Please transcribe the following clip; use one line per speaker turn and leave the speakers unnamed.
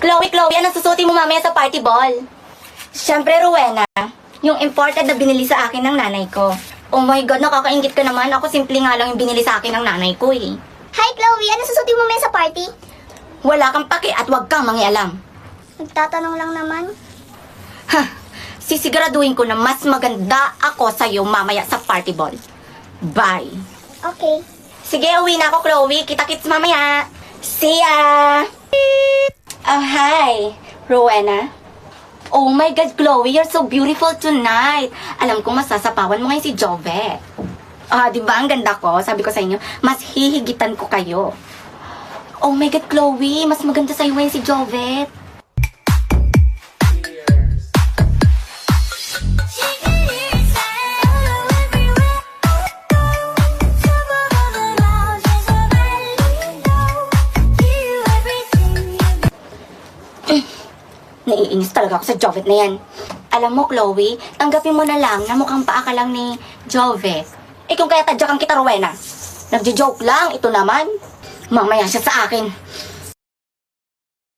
Chloe, anong susutin mo mamaya sa party ball? Siyempre, Rowena, yung imported na binili sa akin ng nanay ko. Oh my God, nakakaingit ka naman. Ako simple nga lang yung binili sa akin ng nanay ko eh.
Hi, Chloe! Ano susutin mo mamaya sa party?
Wala kang paki at wag kang mangialam.
Nagtatanong lang naman.
Ha, sisiguraduhin ko na mas maganda ako sa'yo mamaya sa party ball. Bye.
Okay.
Sige, uwi na ako, Chloe. Kita-kits mamaya. See ya! Oh, hi, Rowena. Oh my God, Chloe, you're so beautiful tonight. Alam kong masasapawan mo ngayon si Jovet. Ah, di ba ang ganda ko? Sabi ko sa inyo, mas hihigitan ko kayo. Oh my God, Chloe, mas maganda sa'yo ngayon si Jovet. Naiinis talaga ako sa Jovet na yan. Alam mo, Chloe, tanggapin mo na lang na mukhang paa ka lang ni Jovet. Eh kung kaya tadyakan kita, Rowena. Nagjo-joke lang, ito naman. Mamaya siya sa akin.